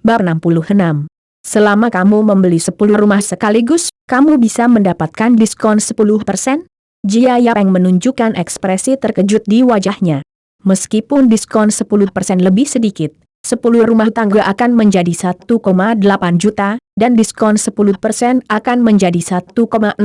Bab 66. Selama kamu membeli 10 rumah sekaligus, kamu bisa mendapatkan diskon 10%? Jia Yapeng menunjukkan ekspresi terkejut di wajahnya. Meskipun diskon 10% lebih sedikit, 10 rumah tangga akan menjadi 1,8 juta, dan diskon 10% akan menjadi 1,62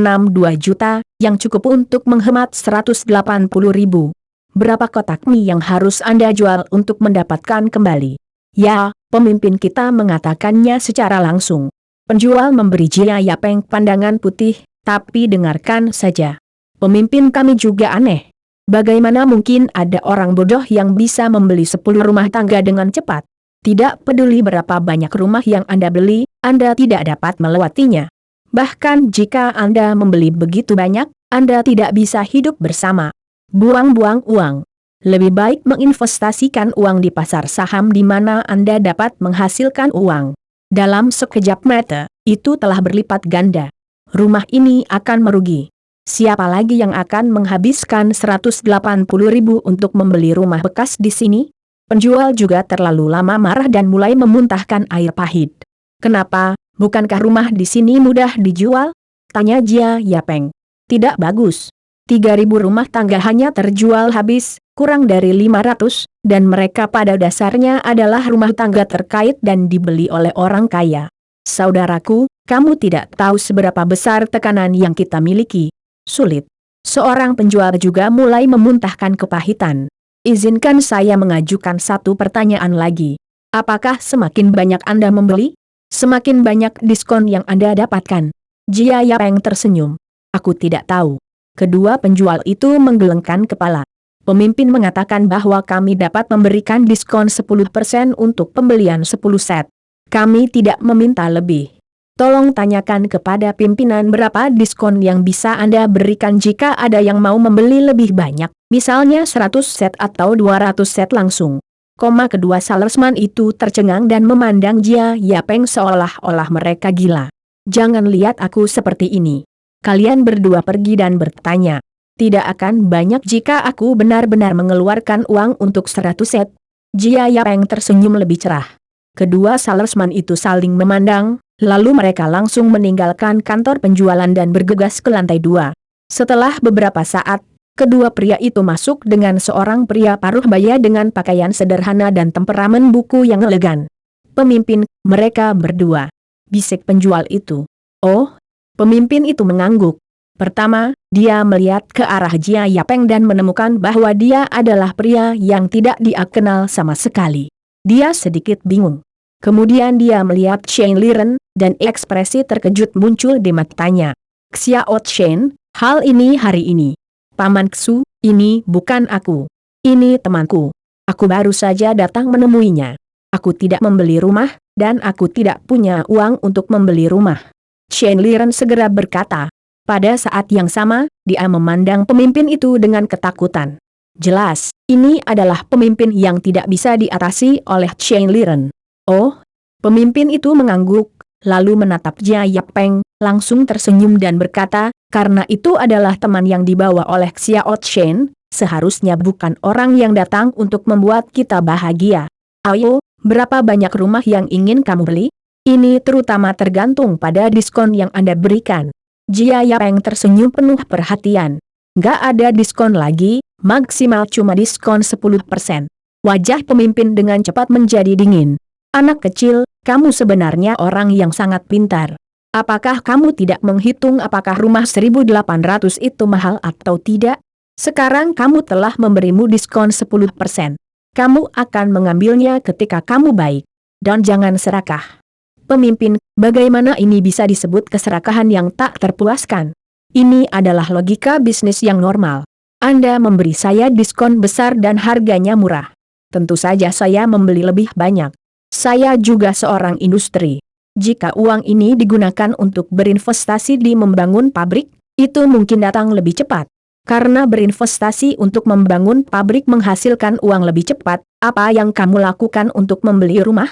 juta, yang cukup untuk menghemat 180 ribu. Berapa kotak mie yang harus Anda jual untuk mendapatkan kembali? Ya, pemimpin kita mengatakannya secara langsung. Penjual memberi Jia Yapeng pandangan putih, tapi dengarkan saja. Pemimpin kami juga aneh. Bagaimana mungkin ada orang bodoh yang bisa membeli 10 rumah tangga dengan cepat? Tidak peduli berapa banyak rumah yang Anda beli, Anda tidak dapat melewatinya. Bahkan jika Anda membeli begitu banyak, Anda tidak bisa hidup bersama. Buang-buang uang. Lebih baik menginvestasikan uang di pasar saham di mana Anda dapat menghasilkan uang. Dalam sekejap mata, itu telah berlipat ganda. Rumah ini akan merugi. Siapa lagi yang akan menghabiskan 180 ribu untuk membeli rumah bekas di sini? Penjual juga terlalu lama marah dan mulai memuntahkan air pahit. Kenapa? Bukankah rumah di sini mudah dijual? Tanya Jia Yapeng. Tidak bagus. 3.000 rumah tangga hanya terjual habis, kurang dari 500, dan mereka pada dasarnya adalah rumah tangga terkait dan dibeli oleh orang kaya. Saudaraku, kamu tidak tahu seberapa besar tekanan yang kita miliki. Sulit. Seorang penjual juga mulai memuntahkan kepahitan. Izinkan saya mengajukan satu pertanyaan lagi. Apakah semakin banyak Anda membeli, semakin banyak diskon yang Anda dapatkan? Jia Yapeng tersenyum. Aku tidak tahu. Kedua penjual itu menggelengkan kepala. Pemimpin mengatakan bahwa kami dapat memberikan diskon 10% untuk pembelian 10 set. Kami tidak meminta lebih. Tolong tanyakan kepada pimpinan berapa diskon yang bisa Anda berikan jika ada yang mau membeli lebih banyak, misalnya 100 set atau 200 set langsung. Kedua salesman itu tercengang dan memandang Jia Yapeng seolah-olah mereka gila. Jangan lihat aku seperti ini. Kalian berdua pergi dan bertanya. Tidak akan banyak jika aku benar-benar mengeluarkan uang untuk 100 set. Jia Yapeng tersenyum lebih cerah. Kedua salesman itu saling memandang, lalu mereka langsung meninggalkan kantor penjualan dan bergegas ke lantai 2. Setelah beberapa saat, kedua pria itu masuk dengan seorang pria paruh baya dengan pakaian sederhana dan temperamen buku yang elegan. Pemimpin, mereka berdua. Bisik penjual itu. Oh. Pemimpin itu mengangguk. Pertama, dia melihat ke arah Jia Yapeng dan menemukan bahwa dia adalah pria yang tidak dia kenal sama sekali. Dia sedikit bingung. Kemudian dia melihat Chen Liren, dan ekspresi terkejut muncul di matanya. Xiao Chen, hal ini hari ini. Paman Ksu, ini bukan aku. Ini temanku. Aku baru saja datang menemuinya. Aku tidak membeli rumah, dan aku tidak punya uang untuk membeli rumah. Chen Liren segera berkata. Pada saat yang sama, dia memandang pemimpin itu dengan ketakutan. Jelas, ini adalah pemimpin yang tidak bisa diatasi oleh Chen Liren. Oh, pemimpin itu mengangguk, lalu menatap Jia Yapeng, langsung tersenyum dan berkata, karena itu adalah teman yang dibawa oleh Xiao Chen, seharusnya bukan orang yang datang untuk membuat kita bahagia. Ayo, berapa banyak rumah yang ingin kamu beli? Ini terutama tergantung pada diskon yang Anda berikan. Jia Yapeng tersenyum penuh perhatian. Nggak ada diskon lagi, maksimal cuma diskon 10%. Wajah pemimpin dengan cepat menjadi dingin. Anak kecil, kamu sebenarnya orang yang sangat pintar. Apakah kamu tidak menghitung apakah rumah 1.800 itu mahal atau tidak? Sekarang kamu telah memberimu diskon 10%. Kamu akan mengambilnya ketika kamu baik. Dan jangan serakah. Pemimpin, bagaimana ini bisa disebut keserakahan yang tak terpuaskan? Ini adalah logika bisnis yang normal. Anda memberi saya diskon besar dan harganya murah. Tentu saja saya membeli lebih banyak. Saya juga seorang industri. Jika uang ini digunakan untuk berinvestasi di membangun pabrik, itu mungkin datang lebih cepat. Karena berinvestasi untuk membangun pabrik menghasilkan uang lebih cepat, apa yang kamu lakukan untuk membeli rumah?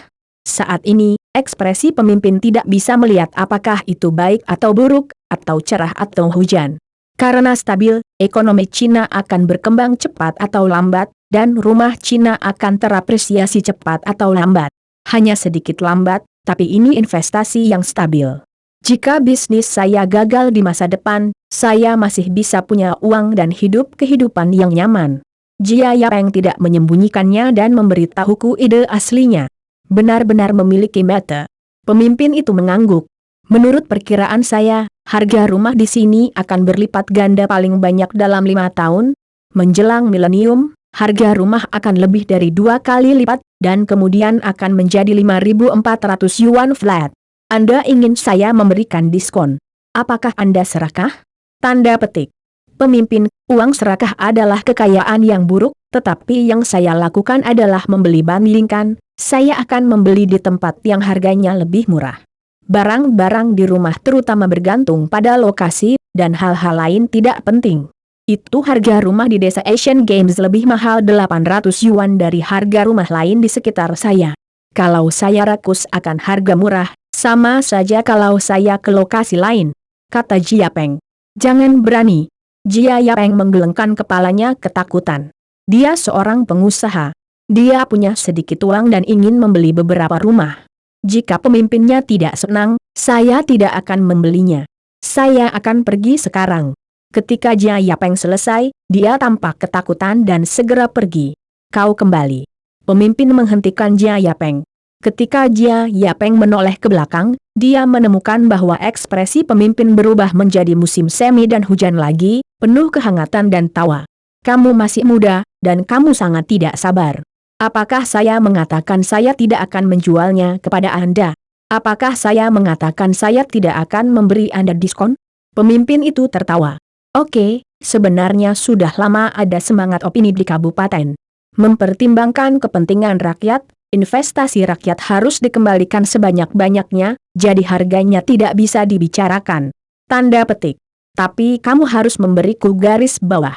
Saat ini, ekspresi pemimpin tidak bisa melihat apakah itu baik atau buruk, atau cerah atau hujan. Karena stabil, ekonomi Cina akan berkembang cepat atau lambat, dan rumah Cina akan terapresiasi cepat atau lambat. Hanya sedikit lambat, tapi ini investasi yang stabil. Jika bisnis saya gagal di masa depan, saya masih bisa punya uang dan hidup kehidupan yang nyaman. Jia Yapeng tidak menyembunyikannya dan memberitahuku ide aslinya. Benar-benar memiliki mata. Pemimpin itu mengangguk. Menurut perkiraan saya, harga rumah di sini akan berlipat ganda paling banyak dalam 5 tahun. Menjelang milenium, harga rumah akan lebih dari 2 kali lipat, dan kemudian akan menjadi 5.400 yuan flat. Anda ingin saya memberikan diskon. Apakah Anda serakah? Tanda petik. Pemimpin, uang serakah adalah kekayaan yang buruk, tetapi yang saya lakukan adalah membeli bandingkan, saya akan membeli di tempat yang harganya lebih murah. Barang-barang di rumah terutama bergantung pada lokasi, dan hal-hal lain tidak penting. Itu harga rumah di desa Asian Games lebih mahal 800 yuan dari harga rumah lain di sekitar saya. Kalau saya rakus akan harga murah, sama saja kalau saya ke lokasi lain, kata Jia Peng. Jangan berani. Jia Yapeng menggelengkan kepalanya ketakutan. Dia seorang pengusaha. Dia punya sedikit uang dan ingin membeli beberapa rumah. Jika pemimpinnya tidak senang, saya tidak akan membelinya. Saya akan pergi sekarang. Ketika Jia Yapeng selesai, dia tampak ketakutan dan segera pergi. Kau kembali. Pemimpin menghentikan Jia Yapeng. Ketika Jia Yapeng menoleh ke belakang, dia menemukan bahwa ekspresi pemimpin berubah menjadi musim semi dan hujan lagi, penuh kehangatan dan tawa. Kamu masih muda, dan kamu sangat tidak sabar. Apakah saya mengatakan saya tidak akan menjualnya kepada Anda? Apakah saya mengatakan saya tidak akan memberi Anda diskon? Pemimpin itu tertawa. Oke, sebenarnya sudah lama ada semangat opini di kabupaten. Mempertimbangkan kepentingan rakyat, investasi rakyat harus dikembalikan sebanyak-banyaknya, jadi harganya tidak bisa dibicarakan. Tanda petik. Tapi kamu harus memberiku garis bawah.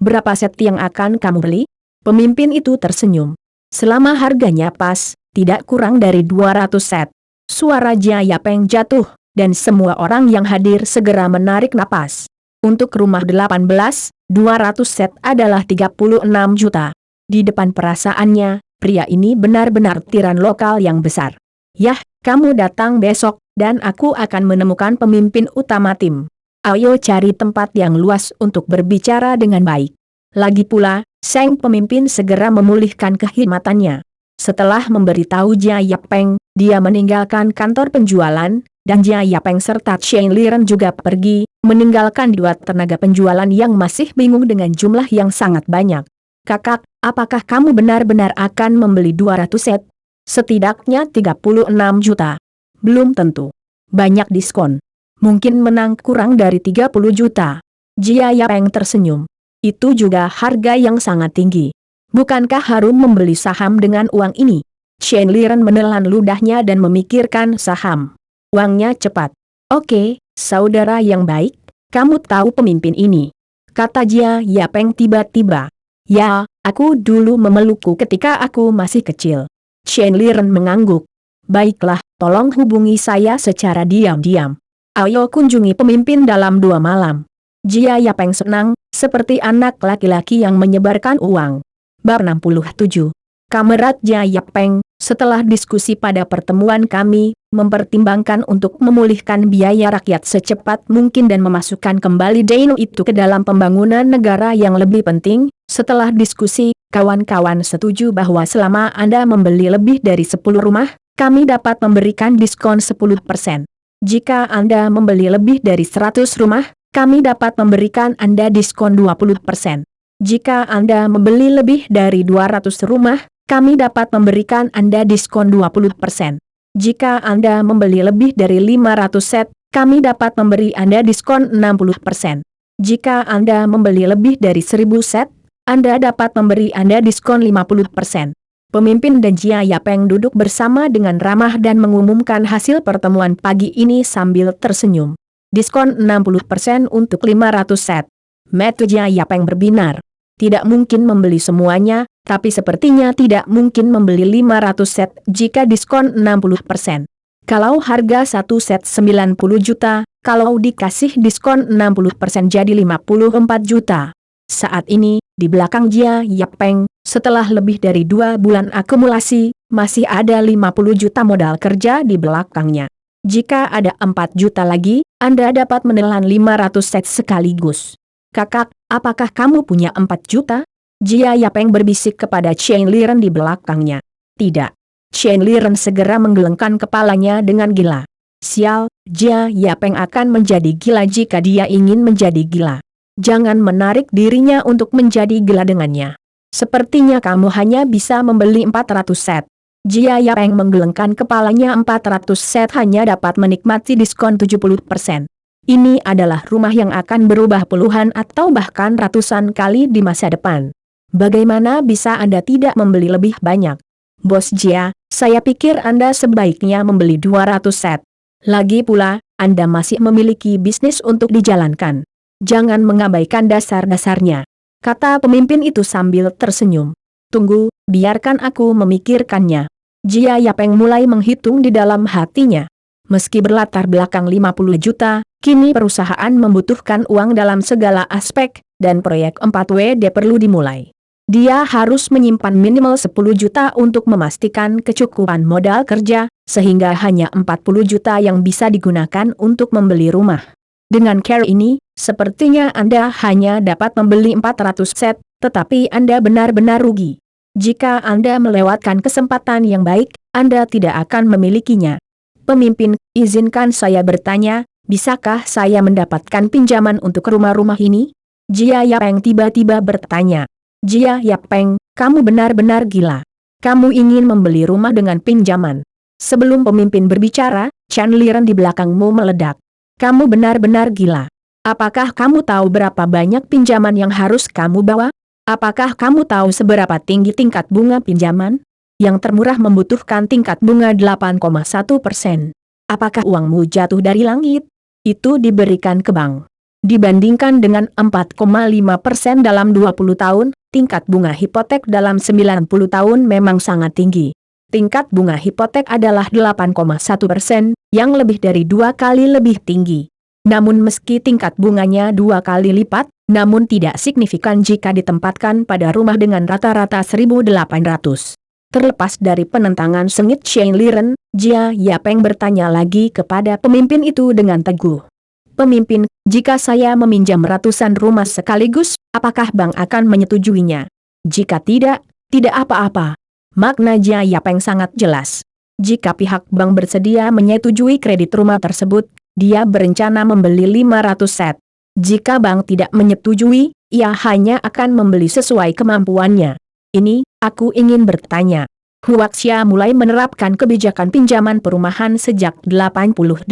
Berapa set yang akan kamu beli? Pemimpin itu tersenyum. Selama harganya pas, tidak kurang dari 200 set. Suara Jia Yapeng jatuh, dan semua orang yang hadir segera menarik napas. Untuk rumah 18, 200 set adalah 36 juta. Di depan perasaannya, pria ini benar-benar tiran lokal yang besar. Yah, kamu datang besok, dan aku akan menemukan pemimpin utama tim. Ayo cari tempat yang luas untuk berbicara dengan baik. Lagi pula, sang pemimpin segera memulihkan kehimatannya. Setelah memberitahu Jia Yapeng, dia meninggalkan kantor penjualan, dan Jia Yapeng serta Chen Liren juga pergi, meninggalkan dua tenaga penjualan yang masih bingung dengan jumlah yang sangat banyak. Kakak, apakah kamu benar-benar akan membeli 200 set? Setidaknya 36 juta. Belum tentu. Banyak diskon. Mungkin menang kurang dari 30 juta. Jia Yapeng tersenyum. Itu juga harga yang sangat tinggi. Bukankah harum membeli saham dengan uang ini? Chen Liren menelan ludahnya dan memikirkan saham. Uangnya cepat. Oke, saudara yang baik, kamu tahu pemimpin ini, kata Jia Yapeng tiba-tiba. Ya, aku dulu memelukku ketika aku masih kecil. Chen Liren mengangguk. Baiklah, tolong hubungi saya secara diam-diam. Ayo kunjungi pemimpin dalam 2 malam. Jia Yapeng senang, seperti anak laki-laki yang menyebarkan uang. Bab 67. Kamerat Jia Yapeng, setelah diskusi pada pertemuan kami, mempertimbangkan untuk memulihkan biaya rakyat secepat mungkin dan memasukkan kembali dana itu ke dalam pembangunan negara yang lebih penting. Setelah diskusi, kawan-kawan setuju bahwa selama Anda membeli lebih dari 10 rumah, kami dapat memberikan diskon 10%. Jika Anda membeli lebih dari 100 rumah, kami dapat memberikan Anda diskon 20%. Jika Anda membeli lebih dari 200 rumah, kami dapat memberikan Anda diskon 20%. Jika Anda membeli lebih dari 500 set, kami dapat memberi Anda diskon 60%. Jika Anda membeli lebih dari 1000 set, Anda dapat memberi Anda diskon 50%. Pemimpin dan Jia Yapeng duduk bersama dengan ramah dan mengumumkan hasil pertemuan pagi ini sambil tersenyum. Diskon 60% untuk 500 set. Mata Jia Yapeng berbinar. Tidak mungkin membeli semuanya, tapi sepertinya tidak mungkin membeli 500 set jika diskon 60%. Kalau harga satu set 90 juta, kalau dikasih diskon 60% jadi 54 juta. Saat ini, di belakang Jia Yapeng, setelah lebih dari 2 bulan akumulasi, masih ada 50 juta modal kerja di belakangnya. Jika ada 4 juta lagi, Anda dapat menelan 500 set sekaligus. Kakak, apakah kamu punya 4 juta? Jia Yapeng berbisik kepada Chen Liren di belakangnya. Tidak. Chen Liren segera menggelengkan kepalanya dengan gila. Sial, Jia Yapeng akan menjadi gila jika dia ingin menjadi gila. Jangan menarik dirinya untuk menjadi gila dengannya. Sepertinya kamu hanya bisa membeli 400 set. Jia Yapeng menggelengkan kepalanya. 400 set hanya dapat menikmati diskon 70%. Ini adalah rumah yang akan berubah puluhan atau bahkan ratusan kali di masa depan. Bagaimana bisa Anda tidak membeli lebih banyak? Bos Jia, saya pikir Anda sebaiknya membeli 200 set. Lagi pula, Anda masih memiliki bisnis untuk dijalankan. Jangan mengabaikan dasar-dasarnya, kata pemimpin itu sambil tersenyum. Tunggu, biarkan aku memikirkannya. Jia Yapeng mulai menghitung di dalam hatinya. Meski berlatar belakang 50 juta, kini perusahaan membutuhkan uang dalam segala aspek, dan proyek 4WD perlu dimulai. Dia harus menyimpan minimal 10 juta untuk memastikan kecukupan modal kerja, sehingga hanya 40 juta yang bisa digunakan untuk membeli rumah. Dengan cara ini, sepertinya Anda hanya dapat membeli 400 set, tetapi Anda benar-benar rugi. Jika Anda melewatkan kesempatan yang baik, Anda tidak akan memilikinya. Pemimpin, izinkan saya bertanya, bisakah saya mendapatkan pinjaman untuk rumah-rumah ini? Jia Yapeng tiba-tiba bertanya. Jia Yapeng, kamu benar-benar gila. Kamu ingin membeli rumah dengan pinjaman. Sebelum pemimpin berbicara, Chen Liren di belakangmu meledak. Kamu benar-benar gila. Apakah kamu tahu berapa banyak pinjaman yang harus kamu bawa? Apakah kamu tahu seberapa tinggi tingkat bunga pinjaman? Yang termurah membutuhkan tingkat bunga 8,1%. Apakah uangmu jatuh dari langit? Itu diberikan ke bank. Dibandingkan dengan 4,5% dalam 20 tahun, tingkat bunga hipotek dalam 90 tahun memang sangat tinggi. Tingkat bunga hipotek adalah 8,1%, yang lebih dari 2 kali lebih tinggi. Namun meski tingkat bunganya 2 kali lipat, namun tidak signifikan jika ditempatkan pada rumah dengan rata-rata 1.800. Terlepas dari penentangan sengit Chen Liren, Jia Yapeng bertanya lagi kepada pemimpin itu dengan teguh. Pemimpin, jika saya meminjam ratusan rumah sekaligus, apakah bank akan menyetujuinya? Jika tidak, tidak apa-apa. Makna Jia Yapeng sangat jelas. Jika pihak bank bersedia menyetujui kredit rumah tersebut, dia berencana membeli 500 set. Jika bank tidak menyetujui, ia hanya akan membeli sesuai kemampuannya. Ini, aku ingin bertanya. Huaxia mulai menerapkan kebijakan pinjaman perumahan sejak 88.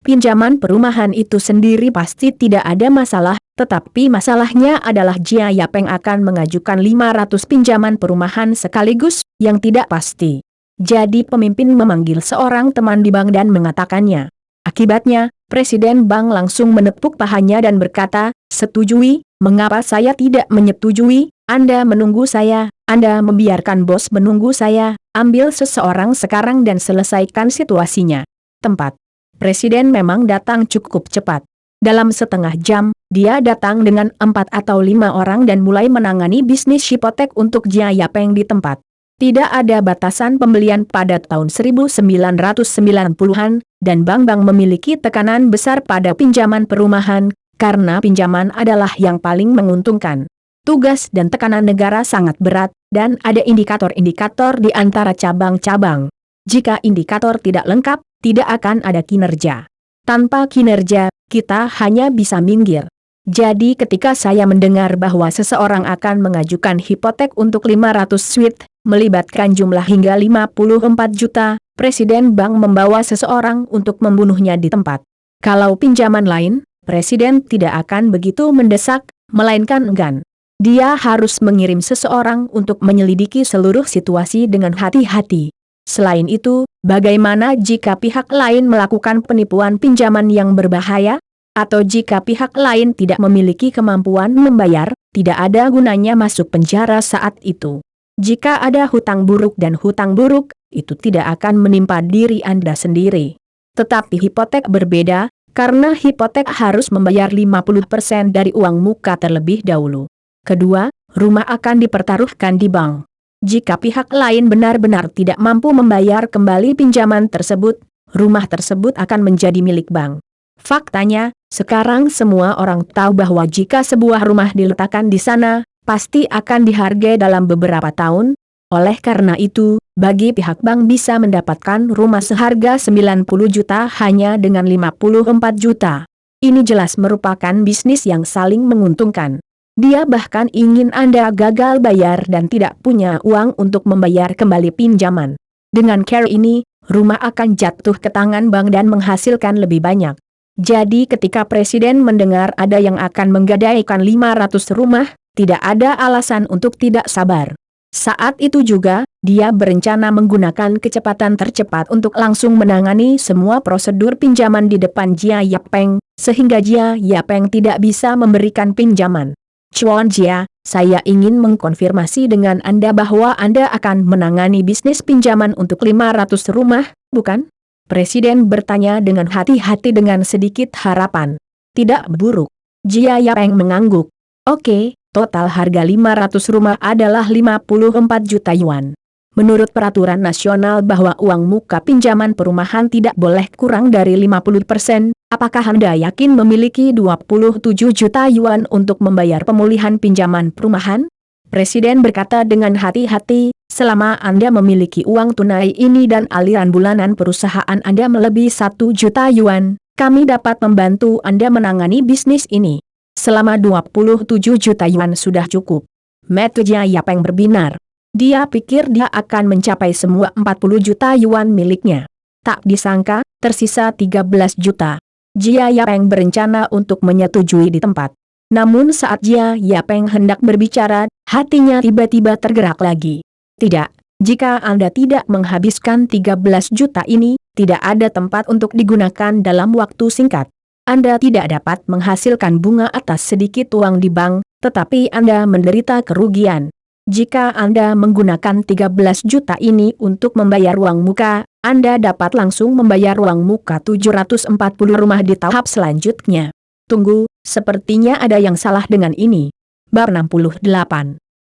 Pinjaman perumahan itu sendiri pasti tidak ada masalah, tetapi masalahnya adalah Jia Yapeng akan mengajukan 500 pinjaman perumahan sekaligus, yang tidak pasti. Jadi pemimpin memanggil seorang teman di bank dan mengatakannya. Akibatnya, Presiden bank langsung menepuk pahanya dan berkata, setujui, mengapa saya tidak menyetujui? Anda menunggu saya, Anda membiarkan bos menunggu saya, ambil seseorang sekarang dan selesaikan situasinya. Tempat. Presiden memang datang cukup cepat. Dalam setengah jam, dia datang dengan 4 atau 5 orang dan mulai menangani bisnis hipotek untuk Jia Yapeng di tempat. Tidak ada batasan pembelian pada tahun 1990-an, dan bank-bank memiliki tekanan besar pada pinjaman perumahan, karena pinjaman adalah yang paling menguntungkan. Tugas dan tekanan negara sangat berat, dan ada indikator-indikator di antara cabang-cabang. Jika indikator tidak lengkap, tidak akan ada kinerja. Tanpa kinerja, kita hanya bisa minggir. Jadi ketika saya mendengar bahwa seseorang akan mengajukan hipotek untuk 500 suite, melibatkan jumlah hingga 54 juta, Presiden bank membawa seseorang untuk membunuhnya di tempat. Kalau pinjaman lain, Presiden tidak akan begitu mendesak, melainkan enggan. Dia harus mengirim seseorang untuk menyelidiki seluruh situasi dengan hati-hati. Selain itu, bagaimana jika pihak lain melakukan penipuan pinjaman yang berbahaya? Atau jika pihak lain tidak memiliki kemampuan membayar, tidak ada gunanya masuk penjara saat itu. Jika ada hutang buruk dan hutang buruk, itu tidak akan menimpa diri Anda sendiri. Tetapi hipotek berbeda, karena hipotek harus membayar 50% dari uang muka terlebih dahulu. Kedua, rumah akan dipertaruhkan di bank. Jika pihak lain benar-benar tidak mampu membayar kembali pinjaman tersebut, rumah tersebut akan menjadi milik bank. Faktanya, sekarang semua orang tahu bahwa jika sebuah rumah diletakkan di sana, pasti akan dihargai dalam beberapa tahun. Oleh karena itu, bagi pihak bank bisa mendapatkan rumah seharga 90 juta hanya dengan 54 juta. Ini jelas merupakan bisnis yang saling menguntungkan. Dia bahkan ingin Anda gagal bayar dan tidak punya uang untuk membayar kembali pinjaman. Dengan cara ini, rumah akan jatuh ke tangan bank dan menghasilkan lebih banyak. Jadi ketika Presiden mendengar ada yang akan menggadaikan 500 rumah, tidak ada alasan untuk tidak sabar. Saat itu juga, dia berencana menggunakan kecepatan tercepat untuk langsung menangani semua prosedur pinjaman di depan Jia Yapeng, sehingga Jia Yapeng tidak bisa memberikan pinjaman. Chuan Jia, saya ingin mengkonfirmasi dengan Anda bahwa Anda akan menangani bisnis pinjaman untuk 500 rumah, bukan? Presiden bertanya dengan hati-hati dengan sedikit harapan. Tidak buruk. Jia Yapeng mengangguk. Oke, total harga 500 rumah adalah 54 juta yuan. Menurut peraturan nasional bahwa uang muka pinjaman perumahan tidak boleh kurang dari 50%, apakah Anda yakin memiliki 27 juta yuan untuk membayar pemulihan pinjaman perumahan? Presiden berkata dengan hati-hati, selama Anda memiliki uang tunai ini dan aliran bulanan perusahaan Anda melebihi 1 juta yuan, kami dapat membantu Anda menangani bisnis ini. Selama 27 juta yuan sudah cukup. Mata Jia Yapeng berbinar. Dia pikir dia akan mencapai semua 40 juta yuan miliknya. Tak disangka, tersisa 13 juta. Jia Yapeng berencana untuk menyetujui di tempat. Namun saat Jia Yapeng hendak berbicara, hatinya tiba-tiba tergerak lagi. Tidak, jika Anda tidak menghabiskan 13 juta ini, tidak ada tempat untuk digunakan dalam waktu singkat. Anda tidak dapat menghasilkan bunga atas sedikit uang di bank, tetapi Anda menderita kerugian. Jika Anda menggunakan 13 juta ini untuk membayar uang muka, Anda dapat langsung membayar uang muka 740 rumah di tahap selanjutnya. Tunggu, sepertinya ada yang salah dengan ini. Bab 68.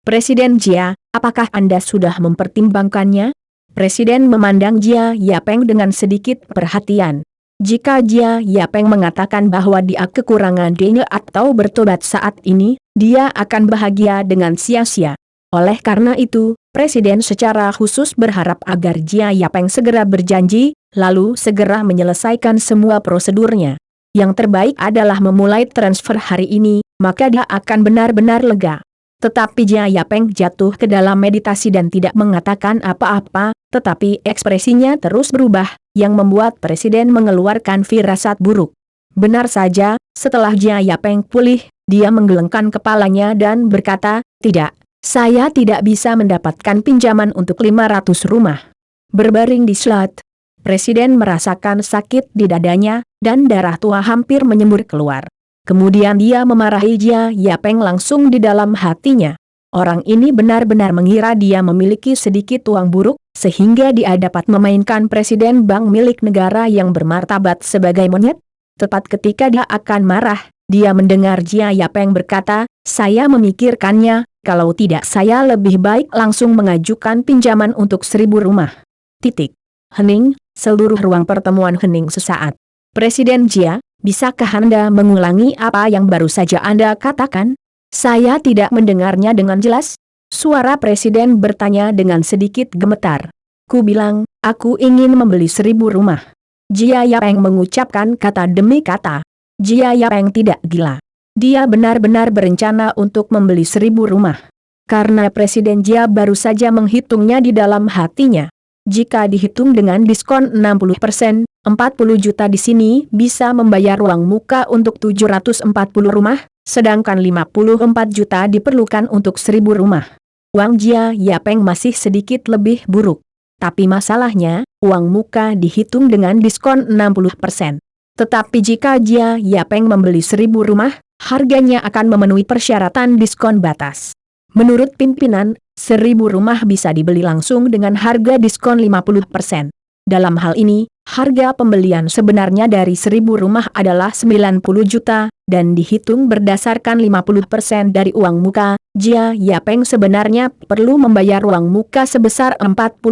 Presiden Jia, apakah Anda sudah mempertimbangkannya? Presiden memandang Jia Yapeng dengan sedikit perhatian. Jika Jia Yapeng mengatakan bahwa dia kekurangan dana atau bertobat saat ini, dia akan bahagia dengan sia-sia. Oleh karena itu, Presiden secara khusus berharap agar Jia Yapeng segera berjanji, lalu segera menyelesaikan semua prosedurnya. Yang terbaik adalah memulai transfer hari ini, maka dia akan benar-benar lega. Tetapi Jia Yapeng jatuh ke dalam meditasi dan tidak mengatakan apa-apa, tetapi ekspresinya terus berubah, yang membuat Presiden mengeluarkan firasat buruk. Benar saja, setelah Jia Yapeng pulih, dia menggelengkan kepalanya dan berkata, tidak, saya tidak bisa mendapatkan pinjaman untuk 500 rumah. Berbaring di slot, Presiden merasakan sakit di dadanya, dan darah tua hampir menyembur keluar. Kemudian dia memarahi Jia Yapeng langsung di dalam hatinya. Orang ini benar-benar mengira dia memiliki sedikit uang buruk, sehingga dia dapat memainkan presiden bank milik negara yang bermartabat sebagai monyet. Tepat ketika dia akan marah, dia mendengar Jia Yapeng berkata, saya memikirkannya, kalau tidak saya lebih baik langsung mengajukan pinjaman untuk 1000 rumah. Titik. Hening, seluruh ruang pertemuan hening sesaat. Presiden Jia, bisakah Anda mengulangi apa yang baru saja Anda katakan? Saya tidak mendengarnya dengan jelas. Suara Presiden bertanya dengan sedikit gemetar. Ku bilang, aku ingin membeli 1000 rumah. Jia Yapeng mengucapkan kata demi kata. Jia Yapeng tidak gila. Dia benar-benar berencana untuk membeli 1000 rumah. Karena Presiden Jia baru saja menghitungnya di dalam hatinya. Jika dihitung dengan diskon 60%, 40 juta di sini bisa membayar uang muka untuk 740 rumah, sedangkan 54 juta diperlukan untuk 1000 rumah. Uang Jia Yapeng masih sedikit lebih buruk. Tapi masalahnya, uang muka dihitung dengan diskon 60%. Tetapi jika Jia Yapeng membeli 1000 rumah, harganya akan memenuhi persyaratan diskon batas. Menurut pimpinan, 1000 rumah bisa dibeli langsung dengan harga diskon 50%. Dalam hal ini, harga pembelian sebenarnya dari 1000 rumah adalah 90 juta, dan dihitung berdasarkan 50% dari uang muka, Jia Yapeng sebenarnya perlu membayar uang muka sebesar 45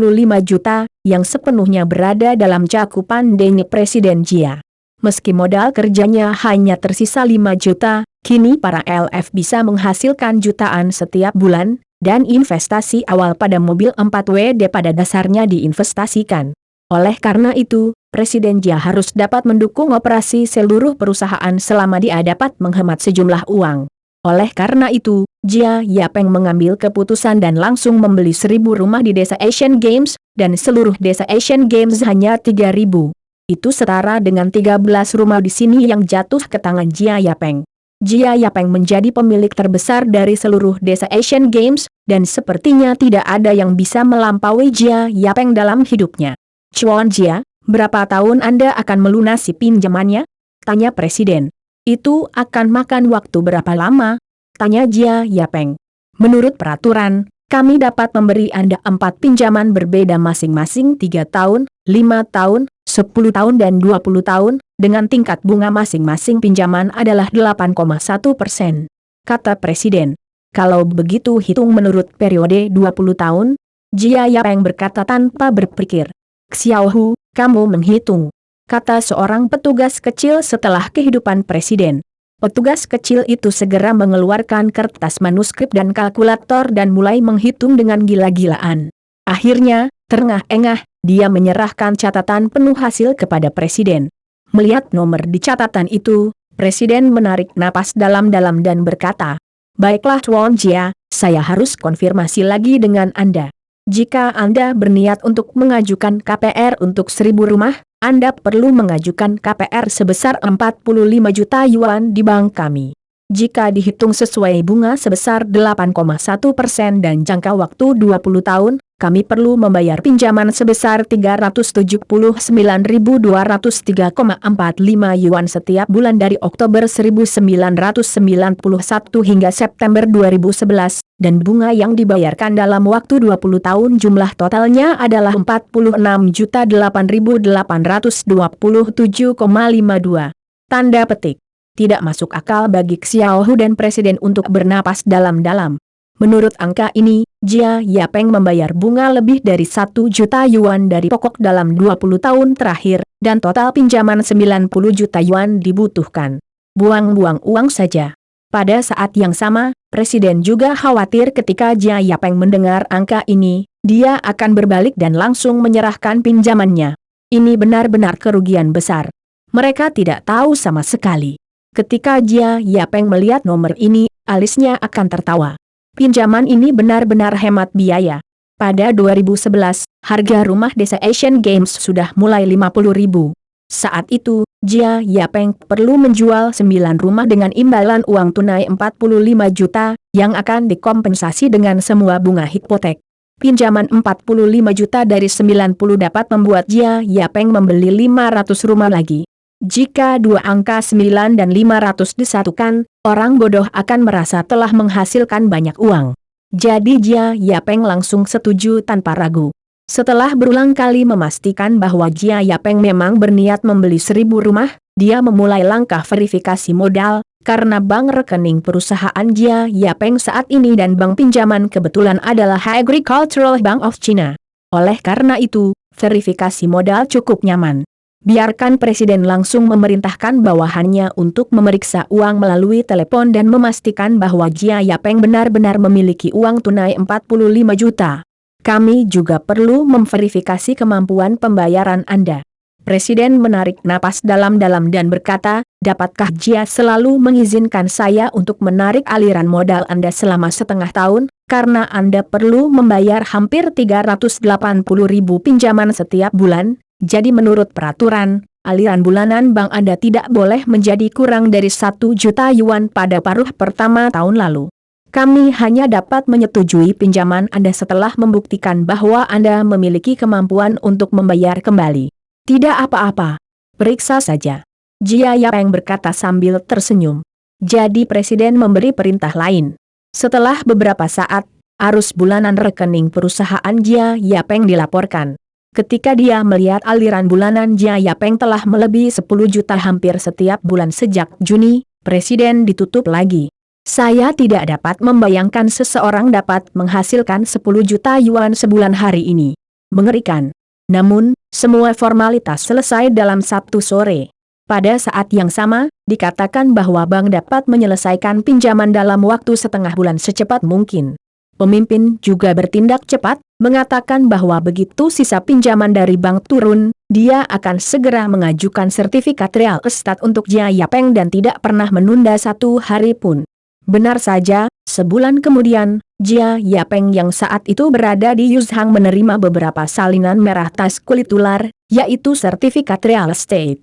juta, yang sepenuhnya berada dalam cakupan dana Presiden Jia. Meski modal kerjanya hanya tersisa 5 juta, kini para LF bisa menghasilkan jutaan setiap bulan, dan investasi awal pada mobil 4WD pada dasarnya diinvestasikan. Oleh karena itu, Presiden Jia harus dapat mendukung operasi seluruh perusahaan selama dia dapat menghemat sejumlah uang. Oleh karena itu, Jia Yapeng mengambil keputusan dan langsung membeli 1.000 rumah di desa Asian Games, dan seluruh desa Asian Games hanya 3.000. Itu setara dengan 13 rumah di sini yang jatuh ke tangan Jia Yapeng. Jia Yapeng menjadi pemilik terbesar dari seluruh desa Asian Games, dan sepertinya tidak ada yang bisa melampaui Jia Yapeng dalam hidupnya. "Chuan Jia, berapa tahun Anda akan melunasi pinjamannya?" tanya Presiden. "Itu akan makan waktu berapa lama?" tanya Jia Yapeng. "Menurut peraturan, kami dapat memberi Anda 4 pinjaman berbeda masing-masing 3 tahun, 5 tahun, 10 tahun dan 20 tahun, dengan tingkat bunga masing-masing pinjaman adalah 8,1%, kata Presiden. "Kalau begitu hitung menurut periode 20 tahun, Jia Yapeng berkata tanpa berpikir. "Xiaohu, kamu menghitung," kata seorang petugas kecil setelah kehidupan Presiden. Petugas kecil itu segera mengeluarkan kertas manuskrip dan kalkulator dan mulai menghitung dengan gila-gilaan. Akhirnya, terengah-engah, dia menyerahkan catatan penuh hasil kepada Presiden. Melihat nomor di catatan itu, Presiden menarik napas dalam-dalam dan berkata, "Baiklah Tuan Jia, saya harus konfirmasi lagi dengan Anda. Jika Anda berniat untuk mengajukan KPR untuk 1.000 rumah, Anda perlu mengajukan KPR sebesar 45 juta yuan di bank kami. Jika dihitung sesuai bunga sebesar 8,1% dan jangka waktu 20 tahun, kami perlu membayar pinjaman sebesar 379.203,45 yuan setiap bulan dari Oktober 1991 hingga September 2011, dan bunga yang dibayarkan dalam waktu 20 tahun jumlah totalnya adalah 46.827,52. Tanda petik. Tidak masuk akal bagi Xiaohu dan Presiden untuk bernapas dalam-dalam. Menurut angka ini, Jia Yapeng membayar bunga lebih dari 1 juta yuan dari pokok dalam 20 tahun terakhir, dan total pinjaman 90 juta yuan dibutuhkan. Buang-buang uang saja. Pada saat yang sama, Presiden juga khawatir ketika Jia Yapeng mendengar angka ini, dia akan berbalik dan langsung menyerahkan pinjamannya. Ini benar-benar kerugian besar. Mereka tidak tahu sama sekali. Ketika Jia Yapeng melihat nomor ini, alisnya akan tertawa. Pinjaman ini benar-benar hemat biaya. Pada 2011, harga rumah desa Asian Games sudah mulai 50.000. Saat itu, Jia Yapeng perlu menjual 9 rumah dengan imbalan uang tunai 45 juta, yang akan dikompensasi dengan semua bunga hipotek. Pinjaman 45 juta dari 90 dapat membuat Jia Yapeng membeli 500 rumah lagi. Jika dua angka 9 dan 500 disatukan, orang bodoh akan merasa telah menghasilkan banyak uang. Jadi Jia Yapeng langsung setuju tanpa ragu. Setelah berulang kali memastikan bahwa Jia Yapeng memang berniat membeli 1.000 rumah, dia memulai langkah verifikasi modal, karena bank rekening perusahaan Jia Yapeng saat ini dan bank pinjaman kebetulan adalah Agricultural Bank of China. Oleh karena itu, verifikasi modal cukup nyaman. Biarkan Presiden langsung memerintahkan bawahannya untuk memeriksa uang melalui telepon dan memastikan bahwa Jia Yapeng benar-benar memiliki uang tunai 45 juta. Kami juga perlu memverifikasi kemampuan pembayaran Anda. Presiden menarik napas dalam-dalam dan berkata, "Dapatkah Jia selalu mengizinkan saya untuk menarik aliran modal Anda selama setengah tahun, karena Anda perlu membayar hampir 380.000 pinjaman setiap bulan? Jadi menurut peraturan, aliran bulanan bank Anda tidak boleh menjadi kurang dari 1 juta yuan pada paruh pertama tahun lalu. Kami hanya dapat menyetujui pinjaman Anda setelah membuktikan bahwa Anda memiliki kemampuan untuk membayar kembali." "Tidak apa-apa. Periksa saja," Jia Yapeng berkata sambil tersenyum. Jadi Presiden memberi perintah lain. Setelah beberapa saat, arus bulanan rekening perusahaan Jia Yapeng dilaporkan. Ketika dia melihat aliran bulanan Jia Yapeng telah melebihi 10 juta hampir setiap bulan sejak Juni, Presiden ditutup lagi. Saya tidak dapat membayangkan seseorang dapat menghasilkan 10 juta yuan sebulan hari ini. Mengerikan. Namun, semua formalitas selesai dalam Sabtu sore. Pada saat yang sama, dikatakan bahwa bank dapat menyelesaikan pinjaman dalam waktu setengah bulan secepat mungkin. Pemimpin juga bertindak cepat, mengatakan bahwa begitu sisa pinjaman dari bank turun, dia akan segera mengajukan sertifikat real estate untuk Jia Yapeng dan tidak pernah menunda satu hari pun. Benar saja, sebulan kemudian, Jia Yapeng yang saat itu berada di Yuzhang menerima beberapa salinan merah tas kulit ular, yaitu sertifikat real estate.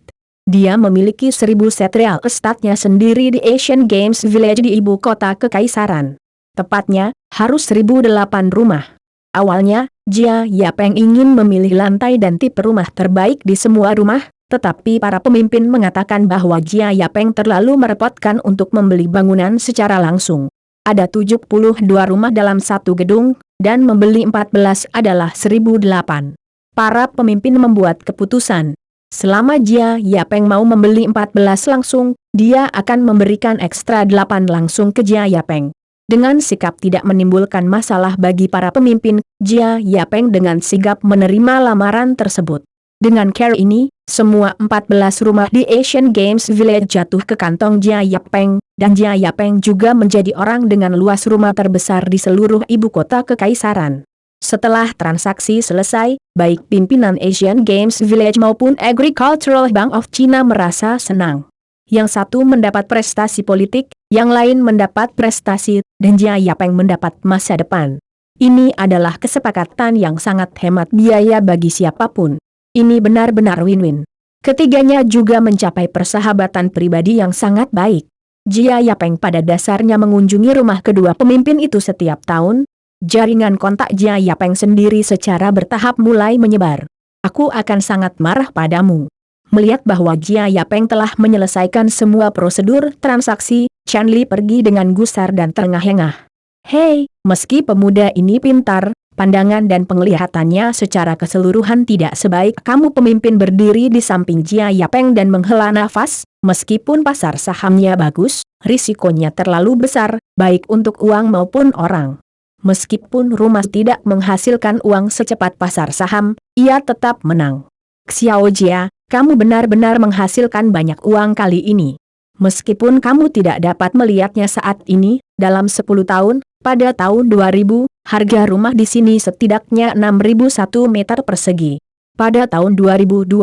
Dia memiliki 1000 set real estate-nya sendiri di Asian Games Village di ibu kota kekaisaran. Tepatnya, harus 1008 rumah. Awalnya, Jia Yapeng ingin memilih lantai dan tipe rumah terbaik di semua rumah, tetapi para pemimpin mengatakan bahwa Jia Yapeng terlalu merepotkan untuk membeli bangunan secara langsung. Ada 72 rumah dalam satu gedung, dan membeli 14 adalah 1008. Para pemimpin membuat keputusan. Selama Jia Yapeng mau membeli 14 langsung, dia akan memberikan ekstra 8 langsung ke Jia Yapeng. Dengan sikap tidak menimbulkan masalah bagi para pemimpin, Jia Yapeng dengan sigap menerima lamaran tersebut. Dengan cara ini, semua 14 rumah di Asian Games Village jatuh ke kantong Jia Yapeng, dan Jia Yapeng juga menjadi orang dengan luas rumah terbesar di seluruh ibu kota kekaisaran. Setelah transaksi selesai, baik pimpinan Asian Games Village maupun Agricultural Bank of China merasa senang. Yang satu mendapat prestasi politik, yang lain mendapat prestasi, dan Jia Yapeng mendapat masa depan. Ini adalah kesepakatan yang sangat hemat biaya bagi siapapun. Ini benar-benar win-win. Ketiganya juga mencapai persahabatan pribadi yang sangat baik. Jia Yapeng pada dasarnya mengunjungi rumah kedua pemimpin itu setiap tahun. Jaringan kontak Jia Yapeng sendiri secara bertahap mulai menyebar. Aku akan sangat marah padamu. Melihat bahwa Jia Yapeng telah menyelesaikan semua prosedur transaksi, Chen Li pergi dengan gusar dan terengah-engah. Hei, meski pemuda ini pintar, pandangan dan penglihatannya secara keseluruhan tidak sebaik kamu. Pemimpin berdiri di samping Jia Yapeng dan menghela nafas, meskipun pasar sahamnya bagus, risikonya terlalu besar, baik untuk uang maupun orang. Meskipun rumah tidak menghasilkan uang secepat pasar saham, ia tetap menang. Xiao Jia, kamu benar-benar menghasilkan banyak uang kali ini. Meskipun kamu tidak dapat melihatnya saat ini, dalam 10 tahun, pada tahun 2000, harga rumah di sini setidaknya 6.001 meter persegi. Pada tahun 2020,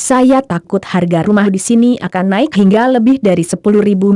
saya takut harga rumah di sini akan naik hingga lebih dari 10.000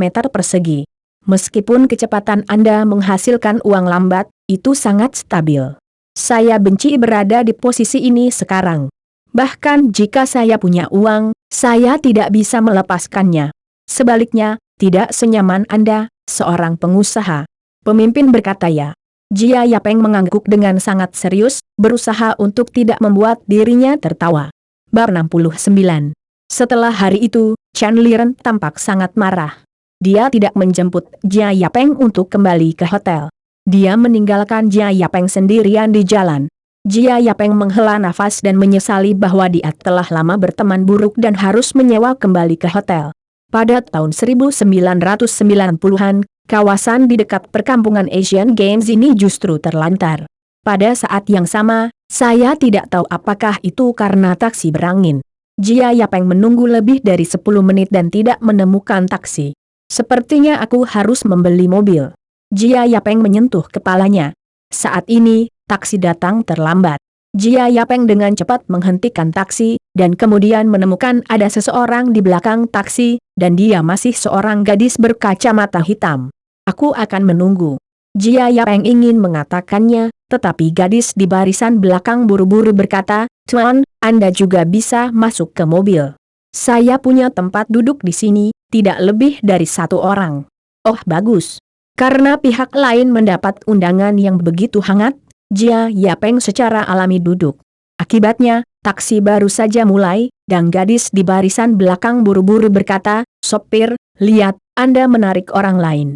meter persegi. Meskipun kecepatan Anda menghasilkan uang lambat, itu sangat stabil. Saya benci berada di posisi ini sekarang. Bahkan jika saya punya uang, saya tidak bisa melepaskannya. Sebaliknya, tidak senyaman Anda, seorang pengusaha. Pemimpin berkata ya. Jia Yapeng mengangguk dengan sangat serius, berusaha untuk tidak membuat dirinya tertawa. Bab 69. Setelah hari itu, Chen Liren tampak sangat marah. Dia tidak menjemput Jia Yapeng untuk kembali ke hotel. Dia meninggalkan Jia Yapeng sendirian di jalan. Jia Yapeng menghela nafas dan menyesali bahwa dia telah lama berteman buruk dan harus menyewa kembali ke hotel. Pada tahun 1990-an, kawasan di dekat perkampungan Asian Games ini justru terlantar. Pada saat yang sama, saya tidak tahu apakah itu karena taksi berangin. Jia Yapeng menunggu lebih dari 10 menit dan tidak menemukan taksi. Sepertinya aku harus membeli mobil. Jia Yapeng menyentuh kepalanya. Saat ini, taksi datang terlambat. Jia Yapeng dengan cepat menghentikan taksi, dan kemudian menemukan ada seseorang di belakang taksi, dan dia masih seorang gadis berkacamata hitam. Aku akan menunggu. Jia Yapeng ingin mengatakannya, tetapi gadis di barisan belakang buru-buru berkata, "Tuan, Anda juga bisa masuk ke mobil. Saya punya tempat duduk di sini, tidak lebih dari 1 orang." Oh bagus. Karena pihak lain mendapat undangan yang begitu hangat, Jia Yapeng secara alami duduk. Akibatnya, taksi baru saja mulai, dan gadis di barisan belakang buru-buru berkata, "Sopir, lihat, Anda menarik orang lain.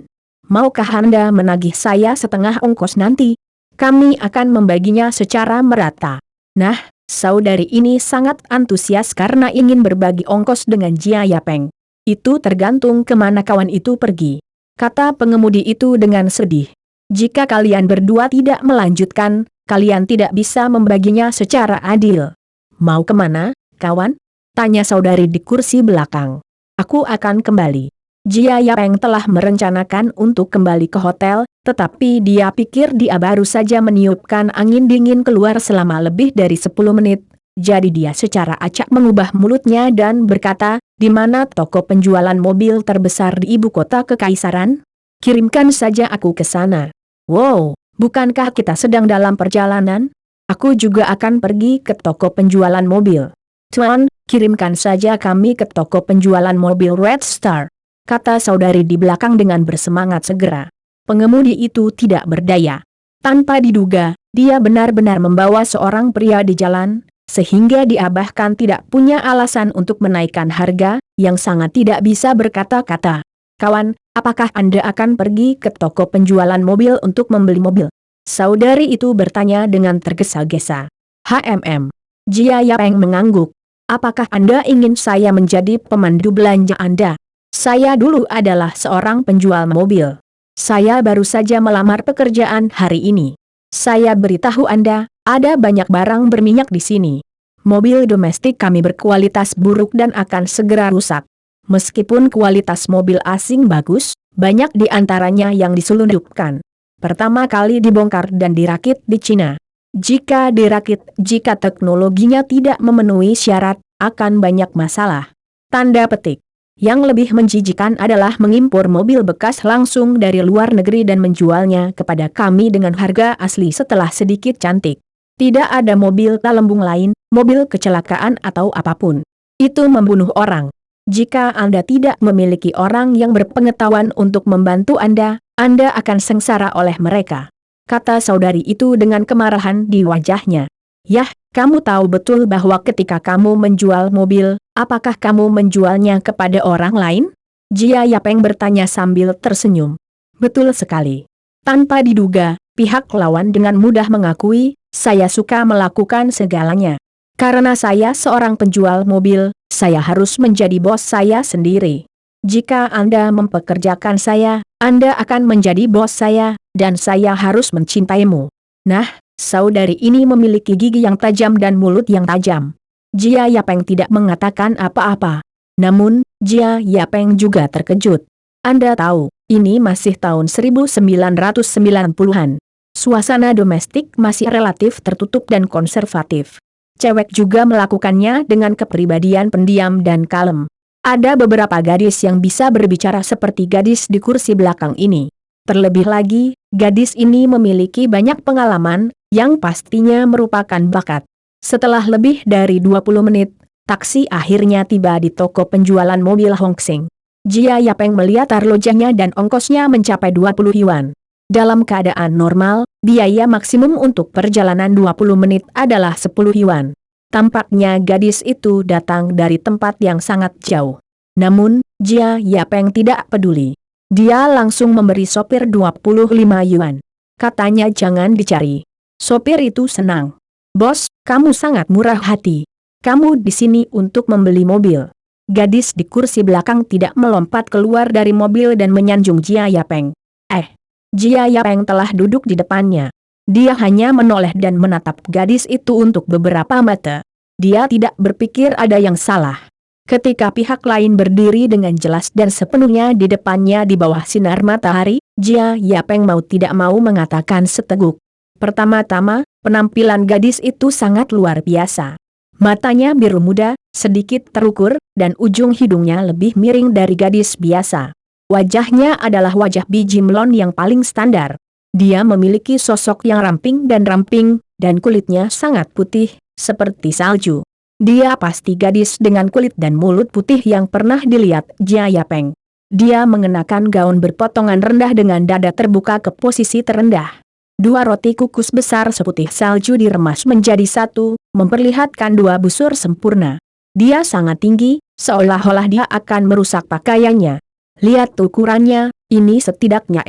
Maukah Anda menagih saya setengah ongkos nanti? Kami akan membaginya secara merata." Nah, saudari ini sangat antusias karena ingin berbagi ongkos dengan Jia Yapeng. Itu tergantung kemana kawan itu pergi. kata pengemudi itu dengan sedih. Jika kalian berdua tidak melanjutkan, kalian tidak bisa membaginya secara adil. Mau kemana, kawan? Tanya saudari di kursi belakang. Aku akan kembali. Jia Yapeng telah merencanakan untuk kembali ke hotel, tetapi dia pikir dia baru saja meniupkan angin dingin keluar selama lebih dari 10 menit. Jadi dia secara acak mengubah mulutnya dan berkata, di mana toko penjualan mobil terbesar di ibu kota kekaisaran? Kirimkan saja aku ke sana. Wow, bukankah kita sedang dalam perjalanan? Aku juga akan pergi ke toko penjualan mobil. Tuan, kirimkan saja kami ke toko penjualan mobil Red Star, kata saudari di belakang dengan bersemangat segera. Pengemudi itu tidak berdaya. Tanpa diduga, dia benar-benar membawa seorang pria di jalan, sehingga dia bahkan tidak punya alasan untuk menaikkan harga, yang sangat tidak bisa berkata-kata. Kawan, apakah Anda akan pergi ke toko penjualan mobil untuk membeli mobil? Saudari itu bertanya dengan tergesa-gesa. Jia Yapeng mengangguk. Apakah Anda ingin saya menjadi pemandu belanja Anda? Saya dulu adalah seorang penjual mobil. Saya baru saja melamar pekerjaan hari ini. Saya beritahu Anda, ada banyak barang berminyak di sini. Mobil domestik kami berkualitas buruk dan akan segera rusak. Meskipun kualitas mobil asing bagus, banyak di antaranya yang diselundupkan. Pertama kali dibongkar dan dirakit di Cina. Jika teknologinya tidak memenuhi syarat, akan banyak masalah. Tanda petik. Yang lebih menjijikan adalah mengimpor mobil bekas langsung dari luar negeri dan menjualnya kepada kami dengan harga asli setelah sedikit cantik. Tidak ada mobil talembung lain, mobil kecelakaan atau apapun. Itu membunuh orang. Jika Anda tidak memiliki orang yang berpengetahuan untuk membantu Anda akan sengsara oleh mereka, kata saudari itu dengan kemarahan di wajahnya. Yah, kamu tahu betul bahwa ketika kamu menjual mobil, apakah kamu menjualnya kepada orang lain? Jia Yapeng bertanya sambil tersenyum. Betul sekali. Tanpa diduga, pihak lawan dengan mudah mengakui, saya suka melakukan segalanya. Karena saya seorang penjual mobil, saya harus menjadi bos saya sendiri. Jika Anda mempekerjakan saya, Anda akan menjadi bos saya, dan saya harus mencintaimu. Nah, saudari ini memiliki gigi yang tajam dan mulut yang tajam. Jia Yapeng tidak mengatakan apa-apa. Namun, Jia Yapeng juga terkejut. Anda tahu, ini masih tahun 1990-an. Suasana domestik masih relatif tertutup dan konservatif. Cewek juga melakukannya dengan kepribadian pendiam dan kalem. Ada beberapa gadis yang bisa berbicara seperti gadis di kursi belakang ini. Terlebih lagi, gadis ini memiliki banyak pengalaman, yang pastinya merupakan bakat. Setelah lebih dari 20 menit, taksi akhirnya tiba di toko penjualan mobil Hongsing. Jia Yapeng melihat arlojanya dan ongkosnya mencapai 20 yuan. Dalam keadaan normal, biaya maksimum untuk perjalanan 20 menit adalah 10 yuan. Tampaknya gadis itu datang dari tempat yang sangat jauh. Namun, Jia Yapeng tidak peduli. Dia langsung memberi sopir 25 yuan. Katanya jangan dicari. Sopir itu senang. Bos, kamu sangat murah hati. Kamu di sini untuk membeli mobil. Gadis di kursi belakang tidak melompat keluar dari mobil dan menyanjung Jia Yapeng. Jia Yapeng telah duduk di depannya. Dia hanya menoleh dan menatap gadis itu untuk beberapa mata. Dia tidak berpikir ada yang salah. Ketika pihak lain berdiri dengan jelas dan sepenuhnya di depannya di bawah sinar matahari, Jia Yapeng mau tidak mau mengatakan seteguk. Pertama-tama, penampilan gadis itu sangat luar biasa. Matanya biru muda, sedikit terukur, dan ujung hidungnya lebih miring dari gadis biasa. Wajahnya adalah wajah biji melon yang paling standar. Dia memiliki sosok yang ramping, dan kulitnya sangat putih, seperti salju. Dia pasti gadis dengan kulit dan mulut putih yang pernah dilihat Jia Yapeng. Dia mengenakan gaun berpotongan rendah dengan dada terbuka ke posisi terendah. 2 roti kukus besar seputih salju diremas menjadi satu, memperlihatkan 2 busur sempurna. Dia sangat tinggi, seolah-olah dia akan merusak pakaiannya. Lihat ukurannya, ini setidaknya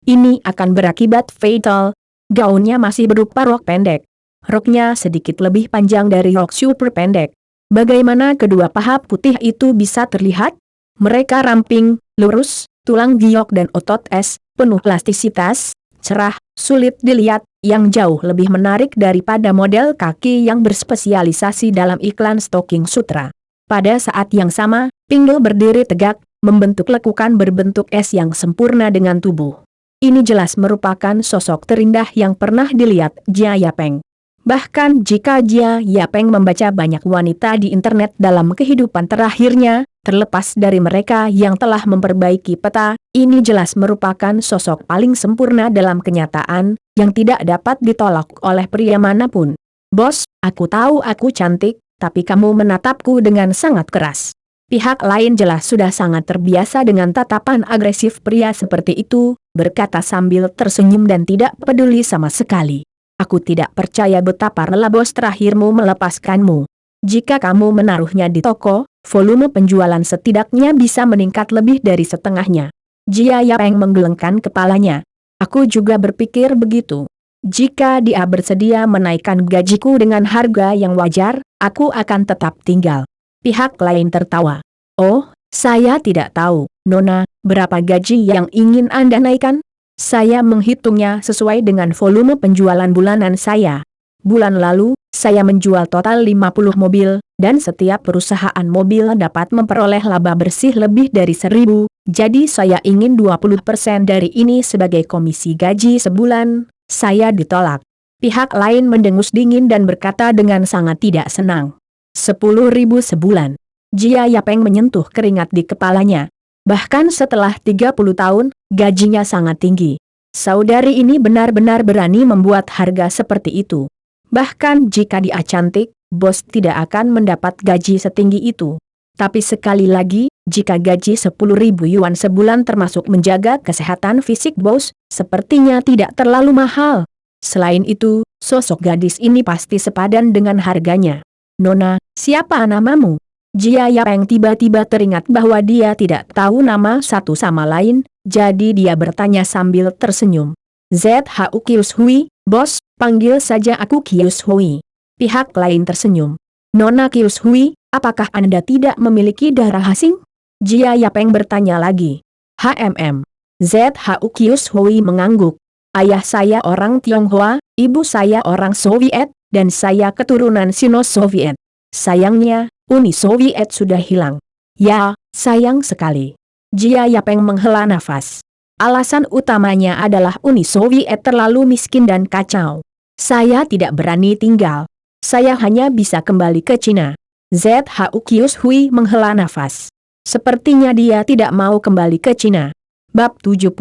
ini akan berakibat fatal. Gaunnya masih berupa rok pendek. Roknya sedikit lebih panjang dari rok super pendek. Bagaimana kedua paha putih itu bisa terlihat? Mereka ramping, lurus, tulang giok dan otot es, penuh plastisitas, cerah, sulit dilihat, yang jauh lebih menarik daripada model kaki yang berspesialisasi dalam iklan stocking sutra. Pada saat yang sama, Pinggul berdiri tegak, membentuk lekukan berbentuk es yang sempurna dengan tubuh. Ini jelas merupakan sosok terindah yang pernah dilihat Jia Yapeng. Bahkan jika Jia Yapeng membaca banyak wanita di internet dalam kehidupan terakhirnya, terlepas dari mereka yang telah memperbaiki peta, ini jelas merupakan sosok paling sempurna dalam kenyataan, yang tidak dapat ditolak oleh pria manapun. Bos, aku tahu aku cantik, tapi kamu menatapku dengan sangat keras. Pihak lain jelas sudah sangat terbiasa dengan tatapan agresif pria seperti itu, berkata sambil tersenyum dan tidak peduli sama sekali. Aku tidak percaya betapa rela bos terakhirmu melepaskanmu. Jika kamu menaruhnya di toko, volume penjualan setidaknya bisa meningkat lebih dari setengahnya. Jia Yapeng menggelengkan kepalanya. Aku juga berpikir begitu. Jika dia bersedia menaikkan gajiku dengan harga yang wajar, aku akan tetap tinggal. Pihak lain tertawa. Oh, saya tidak tahu, Nona, berapa gaji yang ingin Anda naikkan? Saya menghitungnya sesuai dengan volume penjualan bulanan saya. Bulan lalu, saya menjual total 50 mobil, dan setiap perusahaan mobil dapat memperoleh laba bersih lebih dari 1.000, jadi saya ingin 20% dari ini sebagai komisi gaji sebulan. Saya ditolak. Pihak lain mendengus dingin dan berkata dengan sangat tidak senang. 10.000 sebulan. Jia Yapeng menyentuh keringat di kepalanya. Bahkan setelah 30 tahun, gajinya sangat tinggi. Saudari ini benar-benar berani membuat harga seperti itu. Bahkan jika dia cantik, bos tidak akan mendapat gaji setinggi itu. Tapi sekali lagi, jika gaji 10.000 yuan sebulan termasuk menjaga kesehatan fisik bos, sepertinya tidak terlalu mahal. Selain itu, sosok gadis ini pasti sepadan dengan harganya. Nona, siapa namamu? Jia Yapeng tiba-tiba teringat bahwa dia tidak tahu nama satu sama lain, jadi dia bertanya sambil tersenyum. ZHU Kius Hui, bos, panggil saja aku Kius Hui. Pihak lain tersenyum. Nona Kius Hui, apakah Anda tidak memiliki darah asing? Jia Yapeng bertanya lagi. ZHU Kius Hui mengangguk. Ayah saya orang Tionghoa, ibu saya orang Soviet, dan saya keturunan Sino-Soviet. Sayangnya, Uni Soviet sudah hilang. Ya, sayang sekali. Jia Yapeng menghela nafas. Alasan utamanya adalah Uni Soviet terlalu miskin dan kacau. Saya tidak berani tinggal. Saya hanya bisa kembali ke Cina. ZHU Kius Hui menghela nafas. Sepertinya dia tidak mau kembali ke Cina. Bab 70.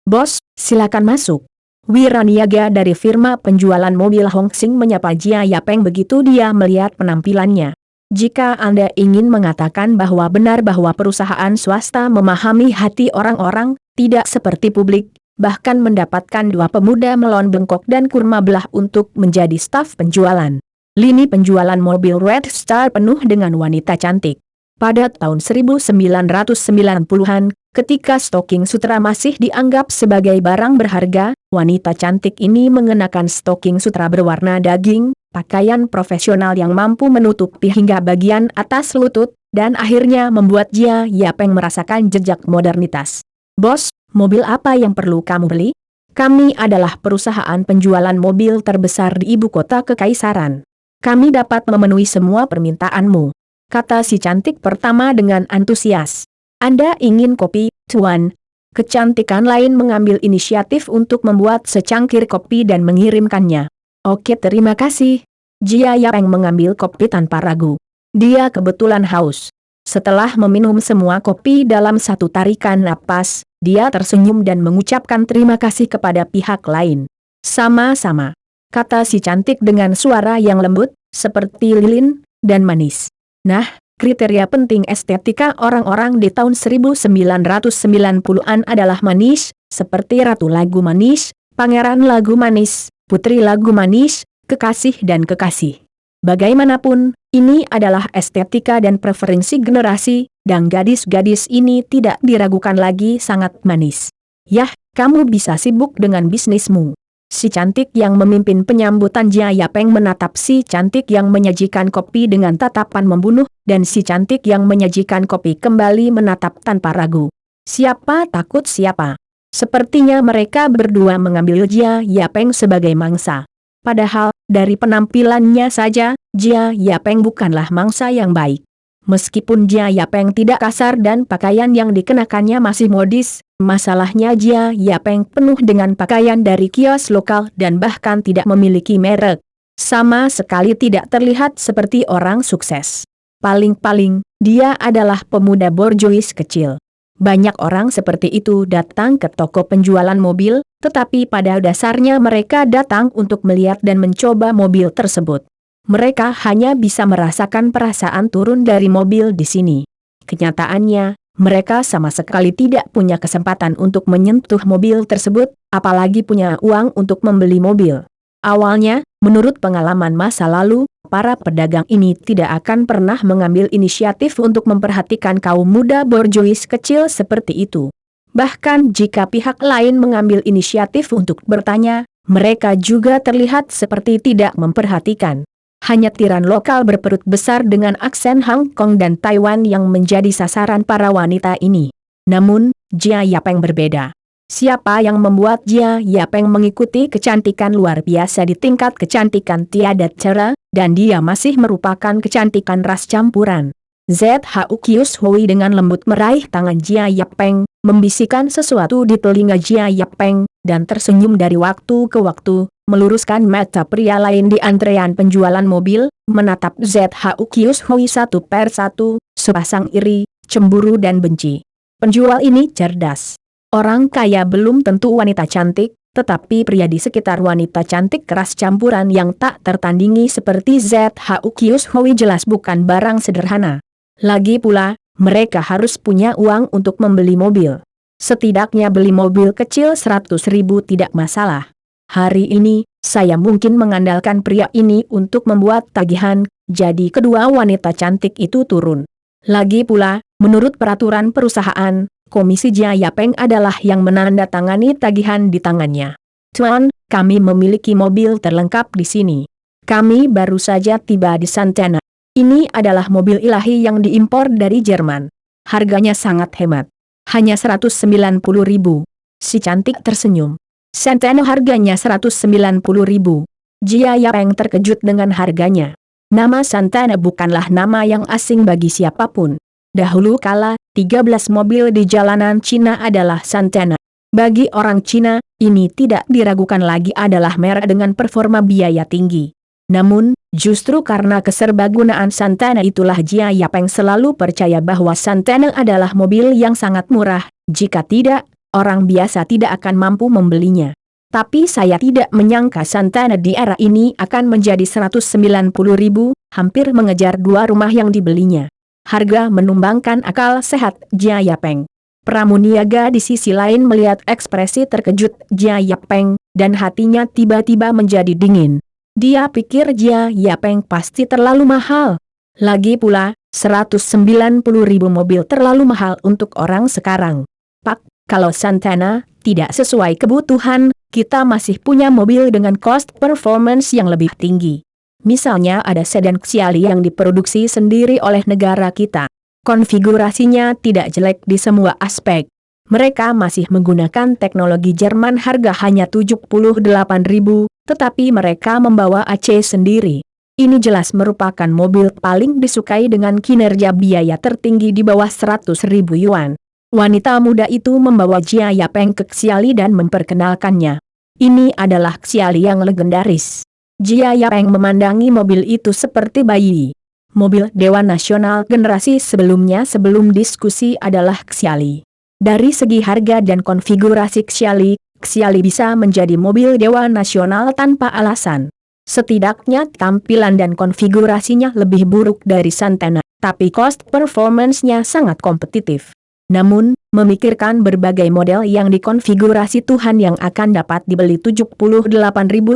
Bos, silakan masuk. Wiraniaga dari firma penjualan mobil Hongsing menyapa Jia Yapeng begitu dia melihat penampilannya. Jika Anda ingin mengatakan bahwa benar bahwa perusahaan swasta memahami hati orang-orang, tidak seperti publik, bahkan mendapatkan dua pemuda melon bengkok dan kurma belah untuk menjadi staf penjualan. Lini penjualan mobil Red Star penuh dengan wanita cantik. Pada tahun 1990-an, ketika stocking sutra masih dianggap sebagai barang berharga, wanita cantik ini mengenakan stocking sutra berwarna daging, pakaian profesional yang mampu menutupi hingga bagian atas lutut, dan akhirnya membuat Jia Yapeng merasakan jejak modernitas. Bos, mobil apa yang perlu kamu beli? Kami adalah perusahaan penjualan mobil terbesar di ibu kota kekaisaran. Kami dapat memenuhi semua permintaanmu, kata si cantik pertama dengan antusias. Anda ingin kopi, Tuan? Kecantikan lain mengambil inisiatif untuk membuat secangkir kopi dan mengirimkannya. Oke, terima kasih. Jia Yapeng mengambil kopi tanpa ragu. Dia kebetulan haus. Setelah meminum semua kopi dalam satu tarikan napas, dia tersenyum dan mengucapkan terima kasih kepada pihak lain. Sama-sama, kata si cantik dengan suara yang lembut, seperti lilin, dan manis. Nah, kriteria penting estetika orang-orang di tahun 1990-an adalah manis, seperti ratu lagu manis, pangeran lagu manis, putri lagu manis, kekasih dan kekasih. Bagaimanapun, ini adalah estetika dan preferensi generasi, dan gadis-gadis ini tidak diragukan lagi sangat manis. Yah, kamu bisa sibuk dengan bisnismu. Si cantik yang memimpin penyambutan Jia Yapeng menatap si cantik yang menyajikan kopi dengan tatapan membunuh, dan si cantik yang menyajikan kopi kembali menatap tanpa ragu. Siapa takut siapa? Sepertinya mereka berdua mengambil Jia Yapeng sebagai mangsa. Padahal, dari penampilannya saja, Jia Yapeng bukanlah mangsa yang baik. Meskipun Jia Yapeng tidak kasar dan pakaian yang dikenakannya masih modis, masalahnya Jia Yapeng penuh dengan pakaian dari kios lokal dan bahkan tidak memiliki merek. Sama sekali tidak terlihat seperti orang sukses. Paling-paling, dia adalah pemuda borjuis kecil. Banyak orang seperti itu datang ke toko penjualan mobil, tetapi pada dasarnya mereka datang untuk melihat dan mencoba mobil tersebut. Mereka hanya bisa merasakan perasaan turun dari mobil di sini. Kenyataannya, mereka sama sekali tidak punya kesempatan untuk menyentuh mobil tersebut, apalagi punya uang untuk membeli mobil. Awalnya, menurut pengalaman masa lalu, para pedagang ini tidak akan pernah mengambil inisiatif untuk memperhatikan kaum muda borjuis kecil seperti itu. Bahkan jika pihak lain mengambil inisiatif untuk bertanya, mereka juga terlihat seperti tidak memperhatikan. Hanya tiran lokal berperut besar dengan aksen Hong Kong dan Taiwan yang menjadi sasaran para wanita ini. Namun, Jia Yapeng berbeda. Siapa yang membuat Jia Yapeng mengikuti kecantikan luar biasa di tingkat kecantikan tiada cara, dan dia masih merupakan kecantikan ras campuran. ZHU Kius Hui dengan lembut meraih tangan Jia Yapeng, membisikkan sesuatu di telinga Jia Yapeng, dan tersenyum dari waktu ke waktu, meluruskan mata pria lain di antrean penjualan mobil, menatap ZHU Kius Hui satu per satu, sepasang iri, cemburu dan benci. Penjual ini cerdas. Orang kaya belum tentu wanita cantik, tetapi pria di sekitar wanita cantik keras campuran yang tak tertandingi seperti ZHU Kius Hui jelas bukan barang sederhana. Lagi pula, mereka harus punya uang untuk membeli mobil. Setidaknya beli mobil kecil 100.000 tidak masalah. Hari ini, saya mungkin mengandalkan pria ini untuk membuat tagihan, jadi kedua wanita cantik itu turun. Lagi pula, menurut peraturan perusahaan, Komisi Jia Yapeng adalah yang menandatangani tagihan di tangannya. Tuan, kami memiliki mobil terlengkap di sini. Kami baru saja tiba di Santana. Ini adalah mobil ilahi yang diimpor dari Jerman. Harganya sangat hemat. Hanya 190.000. Si cantik tersenyum. Santana harganya 190.000. Jia Yapeng terkejut dengan harganya. Nama Santana bukanlah nama yang asing bagi siapapun. Dahulu kala, 13 mobil di jalanan Cina adalah Santana. Bagi orang Cina, ini tidak diragukan lagi adalah merek dengan performa biaya tinggi. Namun, justru karena keserbagunaan Santana itulah Jia Yapeng selalu percaya bahwa Santana adalah mobil yang sangat murah, jika tidak, orang biasa tidak akan mampu membelinya. Tapi saya tidak menyangka Santana di era ini akan menjadi 190.000, hampir mengejar 2 rumah yang dibelinya. Harga menumbangkan akal sehat Jia Yapeng. Pramuniaga di sisi lain melihat ekspresi terkejut Jia Yapeng, dan hatinya tiba-tiba menjadi dingin. Dia pikir Jia Yapeng pasti terlalu mahal. Lagi pula, 190.000 mobil terlalu mahal untuk orang sekarang. Pak, kalau Santana tidak sesuai kebutuhan, kita masih punya mobil dengan cost performance yang lebih tinggi. Misalnya ada sedan Xiali yang diproduksi sendiri oleh negara kita. Konfigurasinya tidak jelek di semua aspek. Mereka masih menggunakan teknologi Jerman harga hanya 78.000, tetapi mereka membawa AC sendiri. Ini jelas merupakan mobil paling disukai dengan kinerja biaya tertinggi di bawah 100.000 yuan. Wanita muda itu membawa Jia Yapeng ke Xiali dan memperkenalkannya. Ini adalah Xiali yang legendaris. Jia Yapeng memandangi mobil itu seperti bayi. Mobil Dewan Nasional generasi sebelumnya sebelum diskusi adalah Xiali. Dari segi harga dan konfigurasi Xiali bisa menjadi mobil Dewan Nasional tanpa alasan. Setidaknya tampilan dan konfigurasinya lebih buruk dari Santana, tapi cost performance-nya sangat kompetitif. Namun, memikirkan berbagai model yang dikonfigurasi Tuhan yang akan dapat dibeli 78.000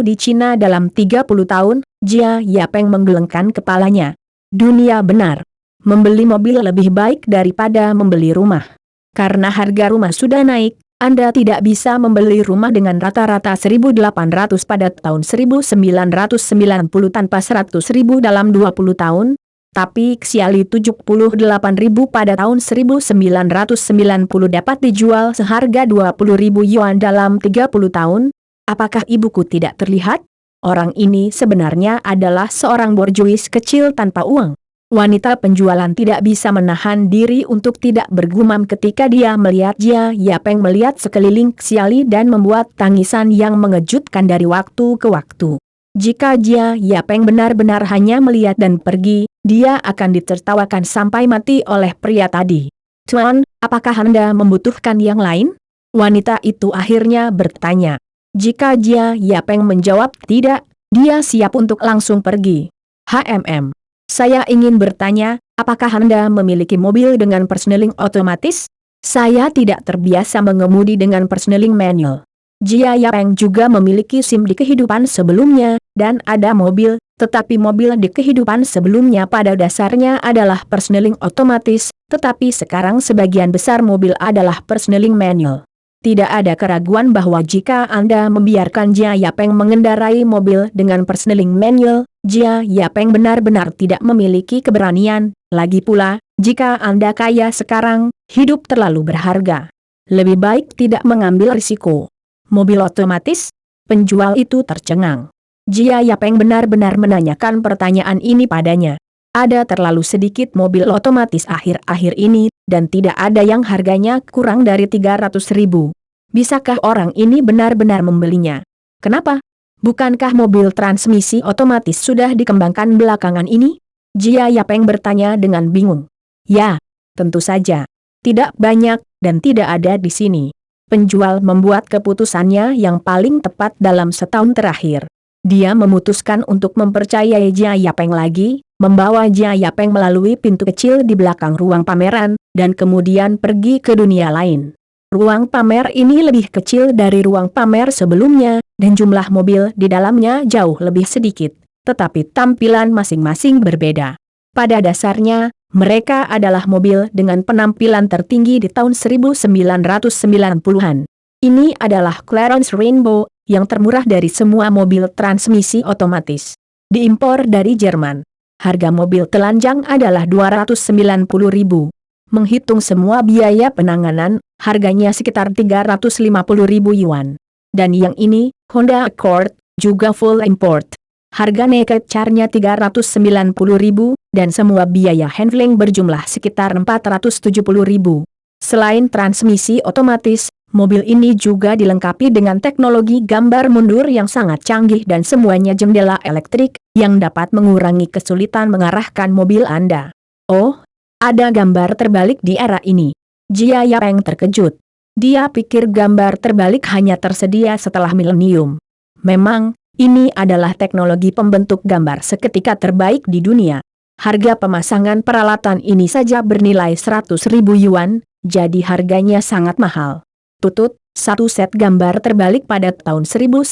di Cina dalam 30 tahun, Jia Yapeng menggelengkan kepalanya. Dunia benar. Membeli mobil lebih baik daripada membeli rumah. Karena harga rumah sudah naik, Anda tidak bisa membeli rumah dengan rata-rata 1.800 pada tahun 1990 tanpa 100.000 dalam 20 tahun. Tapi Xiaoli 78.000 pada tahun 1990 dapat dijual seharga 20.000 yuan dalam 30 tahun? Apakah ibuku tidak terlihat? Orang ini sebenarnya adalah seorang borjuis kecil tanpa uang. Wanita penjualan tidak bisa menahan diri untuk tidak bergumam ketika dia melihat Jia Yapeng melihat sekeliling Xiaoli dan membuat tangisan yang mengejutkan dari waktu ke waktu. Jika Jia Yapeng benar-benar hanya melihat dan pergi, dia akan ditertawakan sampai mati oleh pria tadi. "Tuan, apakah Anda membutuhkan yang lain?" Wanita itu akhirnya bertanya. Jika Jia Yapeng menjawab tidak, dia siap untuk langsung pergi. Saya ingin bertanya, apakah Anda memiliki mobil dengan persneling otomatis? Saya tidak terbiasa mengemudi dengan persneling manual. Jia Yapeng juga memiliki SIM di kehidupan sebelumnya, dan ada mobil, tetapi mobil di kehidupan sebelumnya pada dasarnya adalah persneling otomatis, tetapi sekarang sebagian besar mobil adalah persneling manual. Tidak ada keraguan bahwa jika Anda membiarkan Jia Yapeng mengendarai mobil dengan persneling manual, Jia Yapeng benar-benar tidak memiliki keberanian. Lagi pula, jika Anda kaya sekarang, hidup terlalu berharga. Lebih baik tidak mengambil risiko. Mobil otomatis? Penjual itu tercengang. Jia Yapeng benar-benar menanyakan pertanyaan ini padanya. Ada terlalu sedikit mobil otomatis akhir-akhir ini, dan tidak ada yang harganya kurang dari 300.000. Bisakah orang ini benar-benar membelinya? Kenapa? Bukankah mobil transmisi otomatis sudah dikembangkan belakangan ini? Jia Yapeng bertanya dengan bingung. Ya, tentu saja. Tidak banyak, dan tidak ada di sini. Penjual membuat keputusannya yang paling tepat dalam setahun terakhir. Dia memutuskan untuk mempercayai Jia Yapeng lagi, membawa Jia Yapeng melalui pintu kecil di belakang ruang pameran, dan kemudian pergi ke dunia lain. Ruang pamer ini lebih kecil dari ruang pamer sebelumnya, dan jumlah mobil di dalamnya jauh lebih sedikit, tetapi tampilan masing-masing berbeda. Pada dasarnya, mereka adalah mobil dengan penampilan tertinggi di tahun 1990-an. Ini adalah Clarence Rainbow, yang termurah dari semua mobil transmisi otomatis. Diimpor dari Jerman. Harga mobil telanjang adalah 290.000. Menghitung semua biaya penanganan, harganya sekitar 350.000 yuan. Dan yang ini, Honda Accord, juga full import. Harga naked charge-nya 390.000, dan semua biaya handling berjumlah sekitar 470.000. Selain transmisi otomatis, mobil ini juga dilengkapi dengan teknologi gambar mundur yang sangat canggih dan semuanya jendela elektrik, yang dapat mengurangi kesulitan mengarahkan mobil Anda. Oh, ada gambar terbalik di era ini. Jia Yapeng terkejut. Dia pikir gambar terbalik hanya tersedia setelah milenium. Memang, ini adalah teknologi pembentuk gambar seketika terbaik di dunia. Harga pemasangan peralatan ini saja bernilai 100.000 yuan, jadi harganya sangat mahal. Tutut, satu set gambar terbalik pada tahun 1990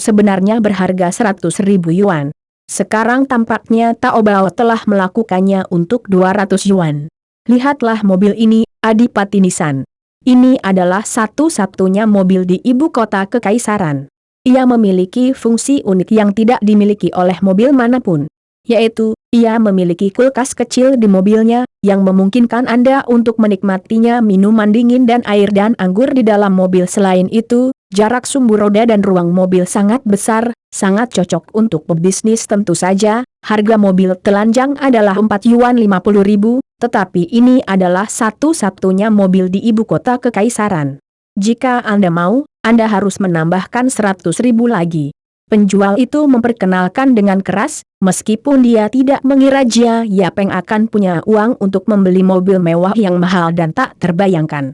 sebenarnya berharga 100.000 yuan. Sekarang tampaknya Taobao telah melakukannya untuk 200 yuan. Lihatlah mobil ini, Adipati Nissan. Ini adalah satu-satunya mobil di ibu kota kekaisaran. Ia memiliki fungsi unik yang tidak dimiliki oleh mobil manapun. Yaitu, ia memiliki kulkas kecil di mobilnya, yang memungkinkan Anda untuk menikmatinya minuman dingin dan air dan anggur di dalam mobil. Selain itu, jarak sumbu roda dan ruang mobil sangat besar, sangat cocok untuk pebisnis tentu saja. Harga mobil telanjang adalah 4 yuan 50.000, tetapi ini adalah satu-satunya mobil di ibu kota kekaisaran. Jika Anda mau, Anda harus menambahkan 100.000 lagi. Penjual itu memperkenalkan dengan keras, meskipun dia tidak mengira Jia Yapeng akan punya uang untuk membeli mobil mewah yang mahal dan tak terbayangkan.